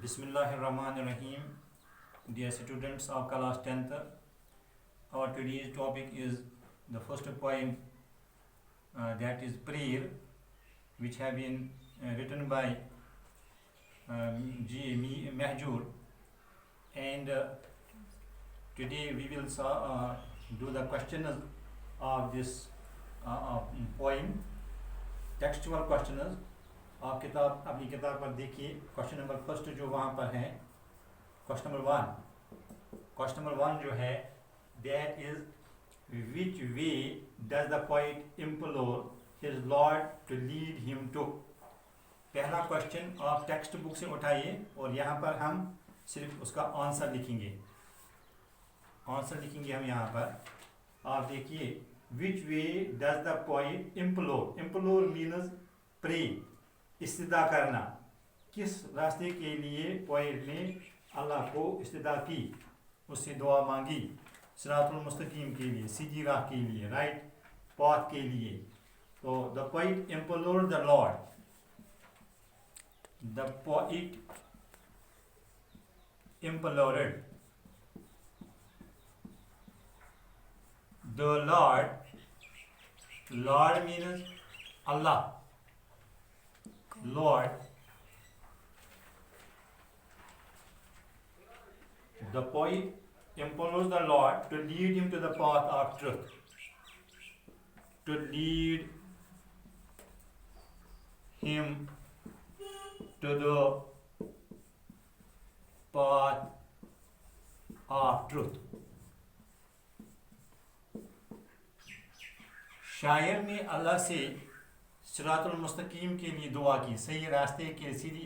Bismillahirrahmanirrahim. Dear students of class 10th, our today's topic is the first poem, that is prayer, which have been written by G. Mahjur, and today we will do the questions of this poem, textual questions. आप किताब अपनी किताब पर देखिए question number first जो वहाँ पर है, क्वेश्चन नंबर वन जो है, that is which way does the poet implore his lord to lead him to. पहला क्वेश्चन आप टेक्स्ट बुक से उठाइए और यहाँ पर हम सिर्फ उसका आंसर लिखेंगे हम यहाँ पर। आप देखिए, which way does the poet implore means pray, इस्तिदा करना। किस रास्ते के लिए पोइट ने अल्लाह को इस्तिदा की, उससे दुआ मांगी, सिरातुल मुस्तकीम के लिए, सीधी राह के लिए, राइट पाथ के लिए। तो the poet implored the lord, the poet implored the lord means Allah, Lord, the poet implores the Lord to lead him to the path of truth, to lead him to the path of truth. शायर ने अल्लाह से सिरातुल मुस्तकीम के लिए दुआ की, सही रास्ते के, सीधी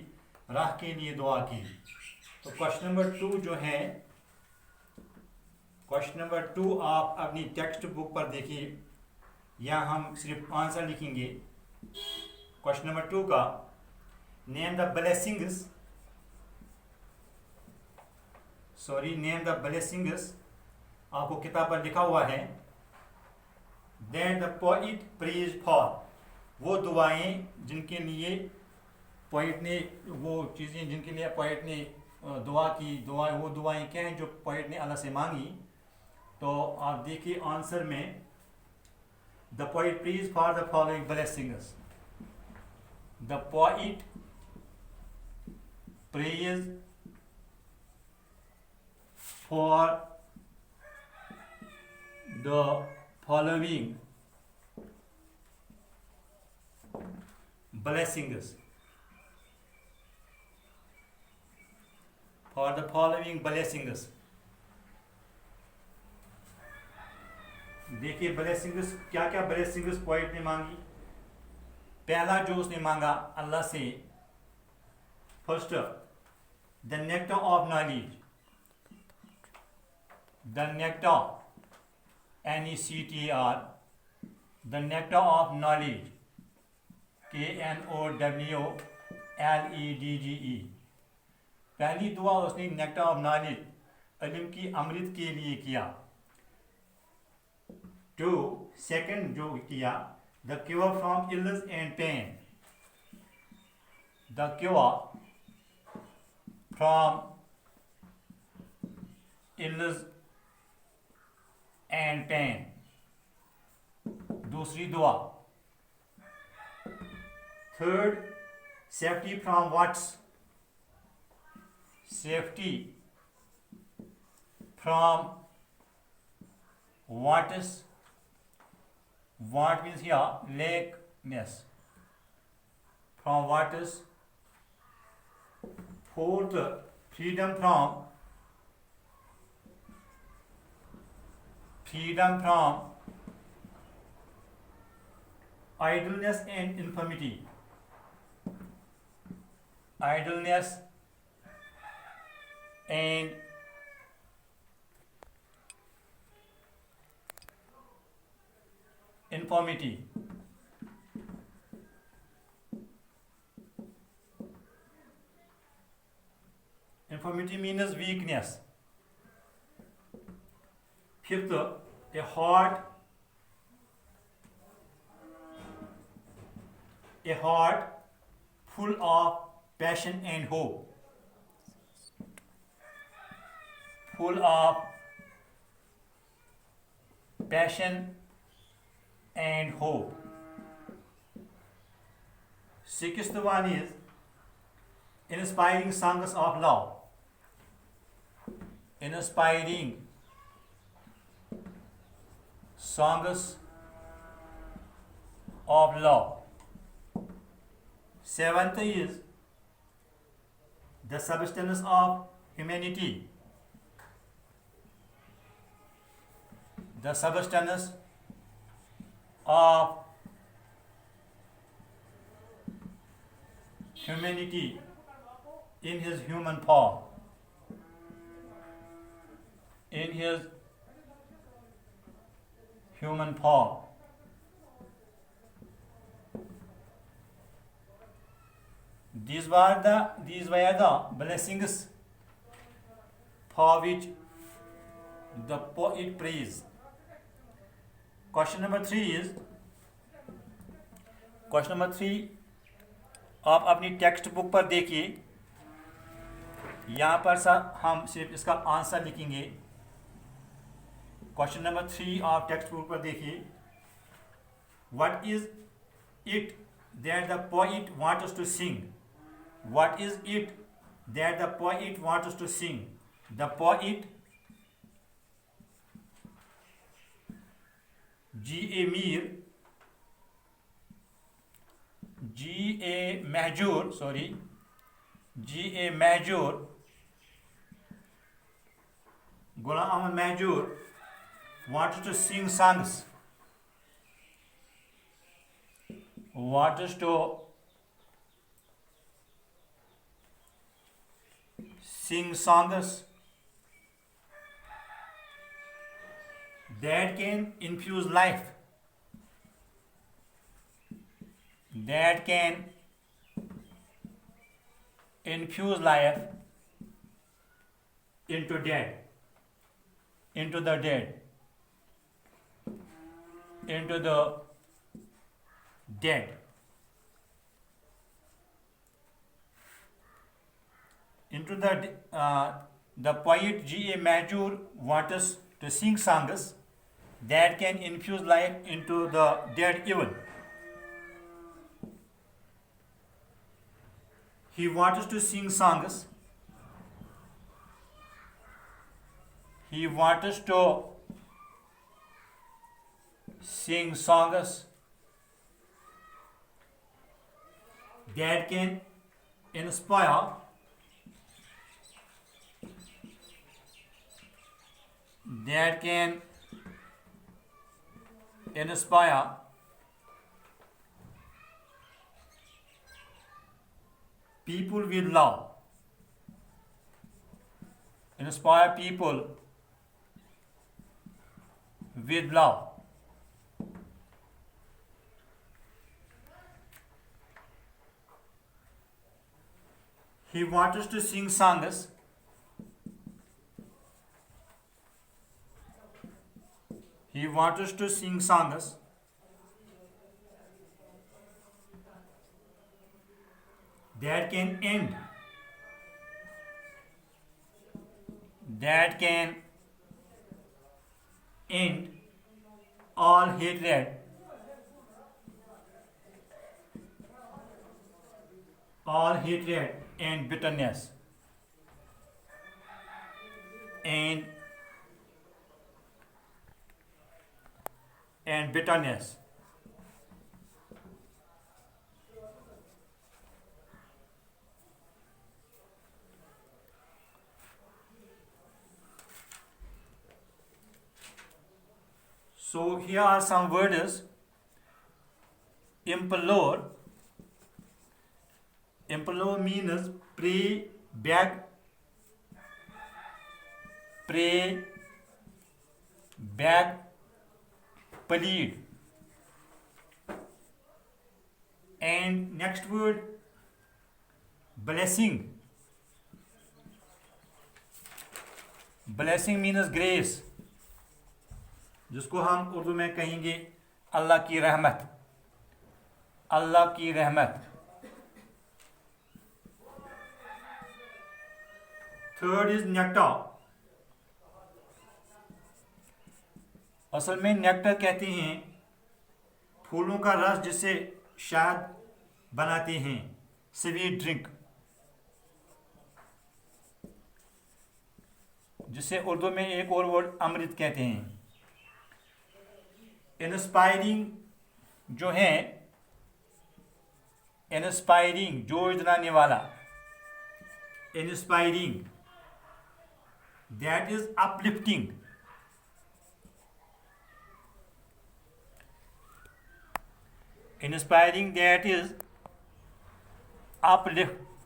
राह के लिए दुआ की। तो क्वेश्चन नंबर 2 जो है, क्वेश्चन नंबर 2 आप अपनी टेक्स्ट बुक पर देखिए, यहाँ हम सिर्फ आंसर लिखेंगे। क्वेश्चन नंबर 2 का, नेम द ब्लेसिंग्स, आपको किताब पर लिखा हुआ है, that the poet praise for, वो दुआएं जिनके लिए पोइट ने, वो चीज़ें जिनके लिए पोइट ने दुआ की, वो दुआएं क्या हैं जो पोइट ने अल्लाह से मांगी। तो आप देखिए आंसर में, the poet praise for the following blessings, the poet praise for the following blessings, for the following blessings। देखिए ब्लेसिंग्स, क्या क्या ब्लेसिंग्स पोइट ने मांगी। पहला जो उसने मांगा अल्लाह से, first the nectar of knowledge, the nectar NECTR, the nectar of knowledge KNOWLEDGE। पहली दुआ उसने नेक्टर ऑफ नॉलेज, इल्म की अमृत के लिए किया। 2 सेकंड जो किया, the cure from illness and pain, the cure from illness and pain, दूसरी दुआ। Third, safety from what's, safety from what's, what means here likeness, from what's. Fourth, freedom from idleness and infirmity, idleness and infirmity। Infirmity means weakness। Fifth, a heart full of passion and hope. full of passion and hope. Sixth one is inspiring songs of love. Inspiring songs of love. Seventh is the substance of humanity. The substance of humanity in his human form. In his human form. These were the blessings for which the poet prays. Question number 3 is, आप अपनी text book पर देखिए, यहाँ पर हम सिर्फ इसका answer लिखेंगे. क्वेश्चन नंबर 3 आप टेक्स्ट बुक पर देखिए. What is it that the poet wants us to sing? What is it that the poet wants us to sing? The poet G.A. Mahjoor, Ghulam Ahmad Mahjoor wanted to sing songs. Wanted to sing songs that can infuse life. That can infuse life into the dead. Into the dead. The poet G.A. Mahjoor wants us to sing songs that can infuse life into the dead evil. He wants us to sing songs. He wants us to sing songs that can inspire people with love. Inspire people with love. He wants us to sing songs that can end all hatred and bitterness and bitterness. So here are some words. Implore. Implore means pray, beg, plead. And next word, blessing. Blessing means grace, जिसको हम उर्दू में कहेंगे अल्लाह की रहमत. Third is nectar. असल में nectar कहते हैं फूलों का रस जिससे शहद बनाते हैं, स्वीट ड्रिंक, जिसे उर्दू में एक और वर्ड अमृत कहते हैं। इंस्पायरिंग जो है, इंस्पायरिंग जोश दिलाने वाला, inspiring that is uplifting. Inspiring that is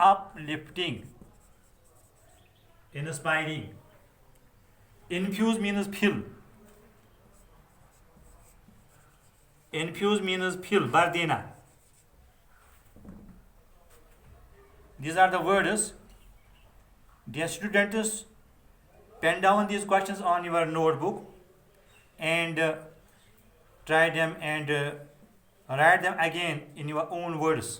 uplifting, inspiring. Infuse means fill. Infuse means fill, भर देना. These are the words. Dear students, pen down these questions on your notebook and try them and write them again in your own words.